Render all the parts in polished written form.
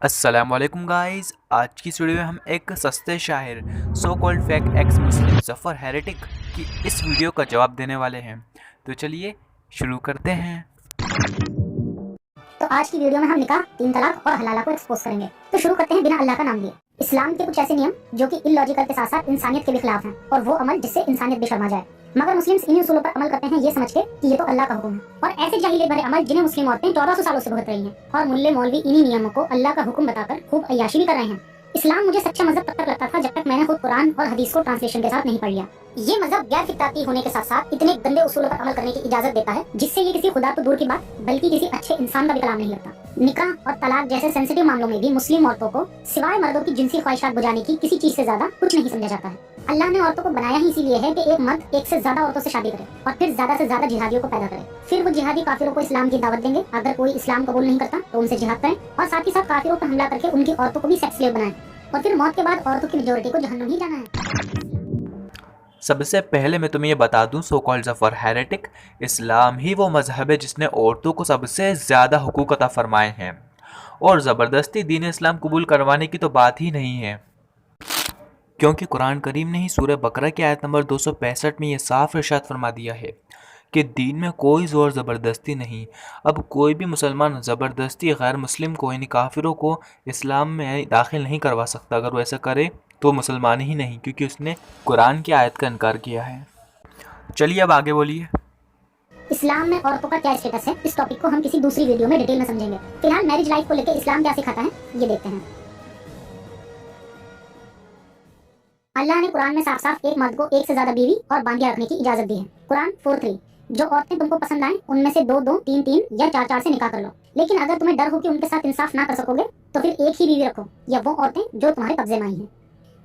अस्सलाम वालेकुम गाइस। आज की इस वीडियो में हम एक सस्ते शायर सो कॉल्ड फेक एक्स मुस्लिम जफ़र हेरेटिक की इस वीडियो का जवाब देने वाले हैं। तो चलिए शुरू करते हैं। तो आज की वीडियो में हम निकाह, तीन तलाक और हलाला को एक्सपोज करेंगे। तो शुरू करते हैं बिना अल्लाह का नाम लिए। इस्लाम के कुछ ऐसे नियम जो कि इलॉजिकल के साथ साथ इंसानियत के भी खिलाफ हैं, और वो अमल जिससे इंसानियत भी शर्मा जाए, मगर मुस्लिम्स इन्हीं उसूलों पर अमल करते हैं ये समझ के कि ये तो अल्लाह का हुक्म है, और ऐसे जाहिलियत भरे अमल जिन्हें मुस्लिम औरतें 1400 सालों से भुगत रही हैं, और मुल्ले मौलवी इन्हीं नियमों को अल्लाह का हुक्म बताकर खूब अय्याशी भी कर रहे हैं। इस्लाम मुझे सच्चा मजहब तब तक लगता था जब तक मैंने खुद कुरान और हदीस को ट्रांसलेशन के साथ नहीं पढ़ लिया। ये मजहब गैर फितराती होने के साथ साथ इतने गंदे उसूलों पर अमल करने की इजाजत देता है जिससे ये किसी खुदा तो दूर की बात बल्कि किसी अच्छे इंसान का भी कलाम नहीं लगता। निकाह और तलाक जैसे सेंसिटिव मामलों में भी मुस्लिम औरतों को सिवाय मर्दों की जिनसी ख्वाहिशात बुझाने की किसी चीज से ज्यादा कुछ नहीं समझा जाता है। अल्लाह ने औरतों को बनाया ही इसीलिए है कि एक मर्द एक से ज्यादा औरतों से शादी करे और फिर ज्यादा से ज्यादा जिहादियों को पैदा करे। फिर वो जिहादी काफिरों को इस्लाम की दावत देंगे। अगर कोई इस्लाम कबूल नहीं करता तो उनसे जिहाद करें, और साथ ही साथ काफिरों पर हमला करके उनकी औरतों को भी सेक्स स्लेव बनाएं, और फिर मौत के बाद औरतों की मेजोरिटी को जहन्नुम ही जाना है। सबसे पहले मैं तुम्हें ये बता दूं, सो कॉल्ड जफ़र हेरेटिक, इस्लाम ही वो मजहब है जिसने औरतों को सबसे ज़्यादा हुकूक अता फरमाए हैं, और ज़बरदस्ती दीन इस्लाम कबूल करवाने की तो बात ही नहीं है, क्योंकि कुरान करीम ने ही सूरह बकरा की आयत नंबर 265 में ये साफ इरशाद फरमा दिया है कि दीन में कोई ज़ोर ज़बरदस्ती नहीं। अब कोई भी मुसलमान ज़बरदस्ती गैर मुस्लिम को यानी काफिरों को इस्लाम में दाखिल नहीं करवा सकता। अगर वो ऐसा करे तो मुसलमान ही नहीं, क्योंकि उसने कुरान की आयत का इनकार किया है। चलिए अब आगे बोलिए। इस्लाम में औरतों का क्या स्टेटस है, इस टॉपिक को हम किसी दूसरी वीडियो में डिटेल में समझेंगे। फिलहाल मैरिज लाइफ को लेकर इस्लाम क्या सिखाता है ये देखते हैं। अल्लाह ने कुरान में साफ साफ एक मर्द को एक से ज्यादा बीवी और बांधिया रखने की इजाजत दी है। कुरान 4:3, जो औरतें तुमको पसंद आए उनमें से दो दो, तीन तीन या चार चार से निकाह कर लो, लेकिन अगर तुम्हें डर हो कि उनके साथ इंसाफ ना कर सकोगे तो फिर एक ही बीवी रखो, या वो औरतें जो तुम्हारे कब्जे में आई हैं।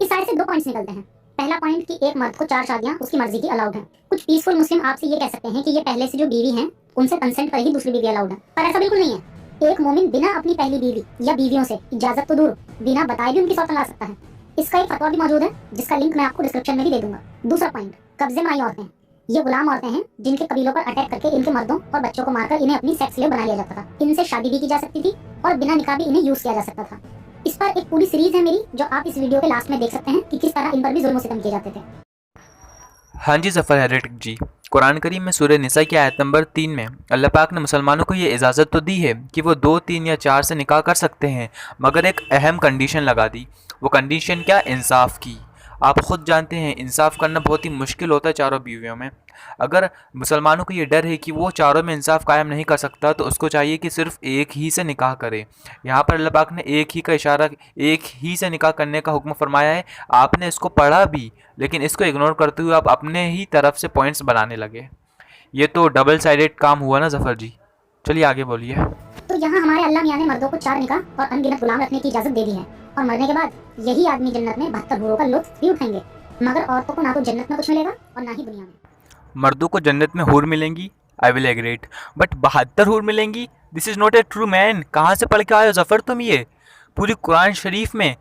इस आयत से दो पॉइंट्स निकलते हैं। पहला पॉइंट कि एक मर्द को 4 शादियां उसकी मर्जी की अलाउड है। कुछ पीसफुल मुस्लिम आपसे ये कह सकते हैं कि ये पहले से जो बीवी हैं उनसे कंसेंट पर ही दूसरी बीवी अलाउड है, पर ऐसा बिल्कुल नहीं है। एक मोमिन बिना अपनी पहली बीवी या बीवियों से, इजाजत तो दूर, बिना बताए भी उनकी सौतन ला सकता है। इसका एक फतवा भी मौजूद है जिसका लिंक मैं आपको डिस्क्रिप्शन में भी दे दूंगा। दूसरा पॉइंट, कब्जे में आई औरतें। ये गुलाम औरतें हैं जिनके कबीलों पर अटैक करके इनके मर्दों और बच्चों को मारकर इन्हें अपनी सेक्स स्लेव बना लिया जाता था। इनसे शादी भी की जा सकती थी और बिना निकाह भी इन्हें यूज किया जा सकता था। इस पर एक पूरी सीरीज है मेरी, जो आप इस वीडियो के लास्ट में देख सकते हैं कि किस तरह इन पर भी जुल्म सितम किए जाते थे। हाँ जी जफ़र हेरेटिक जी, कुरान करीम में सूरह निसा की आयत नंबर 3 में अल्लाह पाक ने मुसलमानों को ये इजाज़त तो दी है कि वो 2, 3 या 4 से निकाह कर सकते हैं, मगर एक अहम कंडीशन लगा दी। वो कंडीशन क्या? इंसाफ की। आप ख़ुद जानते हैं इंसाफ करना बहुत ही मुश्किल होता है चारों बीवियों में। अगर मुसलमानों को ये डर है कि वो चारों में इंसाफ कायम नहीं कर सकता तो उसको चाहिए कि सिर्फ़ एक ही से निकाह करे। यहाँ पर अल्लाह पाक ने एक ही का इशारा, एक ही से निकाह करने का हुक्म फरमाया है। आपने इसको पढ़ा भी, लेकिन इसको इग्नोर करते हुए आप अपने ही तरफ से पॉइंट्स बनाने लगे। ये तो डबल साइडेड काम हुआ ना जफ़र जी। चलिए आगे बोलिए। तो यहाँ हमारे अल्लाह मियाँ ने मर्दों को 4 निकाह और अनगिनत गुलाम रखने की इजाजत दे दी है, और मरने के बाद यही आदमी जन्नत में 72 हूरों का लुत्फ भी उठाएंगे, मगर औरतों को ना तो जन्नत में कुछ मिलेगा और ना ही दुनिया में। मर्दों को जन्नत में हूर मिलेंगी, आई विल एग्रेट, बट 72 हूर मिलेंगी? This is not a true man. कहाँ से पढ़ के आए हो जफ़र तुम? ये पूरी कुरान शरीफ में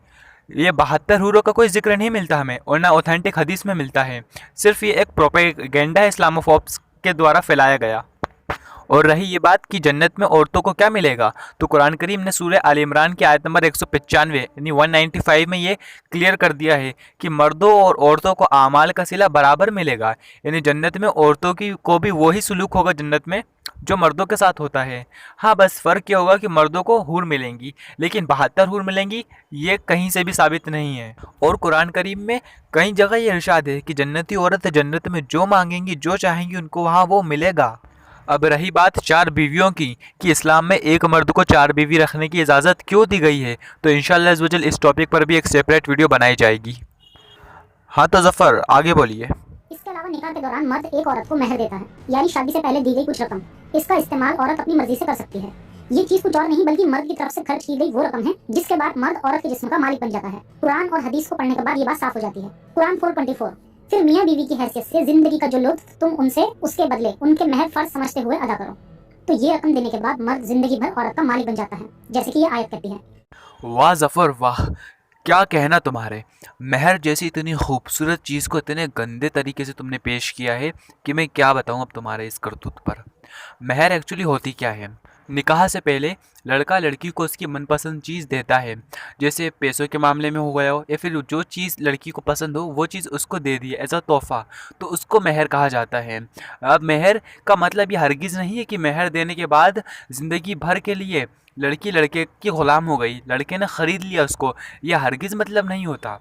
ये 72 हूरों का कोई जिक्र नहीं मिलता हमें, और ना ऑथेंटिक हदीस में मिलता है। सिर्फ ये एक प्रोपेगेंडा है इस्लामोफोब्स के द्वारा फैलाया गया। और रही ये बात कि जन्नत में औरतों को क्या मिलेगा, तो कुरान करीम ने सूरह आल इमरान की आयत नंबर 195 यानी 195 में ये क्लियर कर दिया है कि मर्दों और औरतों को आमाल का सिला बराबर मिलेगा। यानी जन्नत में औरतों की को भी वही सलूक होगा जन्नत में जो मर्दों के साथ होता है। हाँ, बस फ़र्क ये होगा कि मर्दों को हूर मिलेंगी, लेकिन 72 हूर मिलेंगी ये कहीं से भी साबित नहीं है। और कुरान करीम में कई जगह ये इरशाद है कि जन्नती औरत जन्नत में जो मांगेंगी, जो चाहेंगी, उनको वहाँ वो मिलेगा। अब रही बात 4 बीवियों की कि इस्लाम में एक मर्द को 4 बीवी रखने की इजाज़त क्यों दी गई है, तो इंशाअल्लाह अज़्ज़ वजल इस टॉपिक पर भी एक सेपरेट वीडियो बनाई जाएगी। हाँ तो जफ़र आगे बोलिए। इसके अलावा निकाह के दौरान मर्द एक औरत को मेहर देता है, यानी शादी से पहले दी गई कुछ रकम। इसका इस्तेमाल औरत अपनी मर्जी से कर सकती है। ये चीज कुछ और नहीं बल्कि मर्द की तरफ से खर्च की गई वो रकम है जिसके बाद मर्द औरत के जिस्म का मालिक बन जाता है। कुरान और हदीस को पढ़ने के बाद ये बात साफ हो जाती है। कुरान 4:24, फिर मियाँ बीवी की हैसियत से जिंदगी का जो लुत्फ तुम उनसे उसके बदले उनके महर फर्ज समझते हुए अदा करो। तो ये रकम देने के बाद मर्द जिंदगी भर औरत का मालिक बन जाता है, जैसे कि ये आयत कहती है। वाह जफ़र वाह, क्या कहना तुम्हारे। महर जैसी इतनी खूबसूरत चीज़ को इतने गंदे तरीके से तुमने पेश किया है कि मैं क्या बताऊं अब तुम्हारे इस करतूत पर। महर एक्चुअली होती क्या है? निकाह से पहले लड़का लड़की को उसकी मनपसंद चीज़ देता है, जैसे पैसों के मामले में हो गया हो या फिर जो चीज़ लड़की को पसंद हो वो चीज़ उसको दे दी एज अ तोहफ़ा, तो उसको महर कहा जाता है। अब महर का मतलब ये हरगिज़ नहीं है कि महर देने के बाद ज़िंदगी भर के लिए लड़की लड़के की ग़ुलाम हो गई, लड़के ने ख़रीद लिया उसको, यह हरगिज़ मतलब नहीं होता।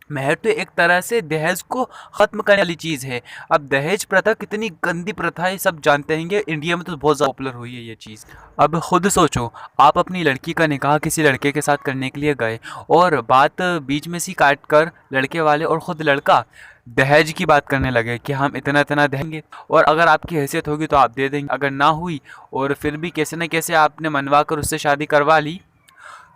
महर तो एक तरह से दहेज को ख़त्म करने वाली चीज़ है। अब दहेज प्रथा कितनी गंदी प्रथा है सब जानते हैं, इंडिया में तो बहुत ज़्यादा पॉपुलर हुई है ये चीज़। अब खुद सोचो, आप अपनी लड़की का निकाह किसी लड़के के साथ करने के लिए गए और बात बीच में से काट कर लड़के वाले और ख़ुद लड़का दहेज की बात करने लगे कि हम इतना इतना देंगे और अगर आपकी हैसियत होगी तो आप दे देंगे, अगर ना हुई और फिर भी कैसे न कैसे आपने मनवा कर उससे शादी करवा ली,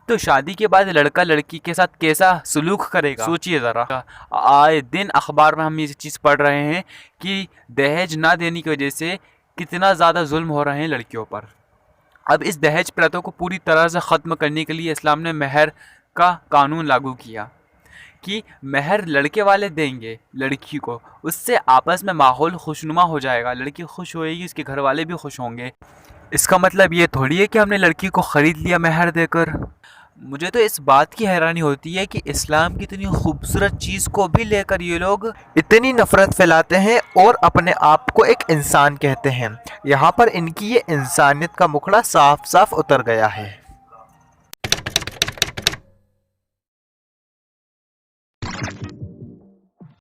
तो शादी के बाद लड़का लड़की के साथ कैसा सलूक करेगा, सोचिए ज़रा। आए दिन अखबार में हम ये चीज़ पढ़ रहे हैं कि दहेज ना देने की वजह से कितना ज़्यादा जुल्म हो रहे हैं लड़कियों पर। अब इस दहेज प्रथा को पूरी तरह से ख़त्म करने के लिए इस्लाम ने महर का कानून लागू किया कि महर लड़के वाले देंगे लड़की को, उससे आपस में माहौल खुशनुमा हो जाएगा, लड़की खुश होएगी, उसके घर वाले भी खुश होंगे। इसका मतलब ये थोड़ी है कि हमने लड़की को ख़रीद लिया महर देकर। मुझे तो इस बात की हैरानी होती है कि इस्लाम की इतनी खूबसूरत चीज़ को भी लेकर ये लोग इतनी नफरत फैलाते हैं और अपने आप को एक इंसान कहते हैं। यहाँ पर इनकी ये इंसानियत का मुखड़ा साफ साफ उतर गया है।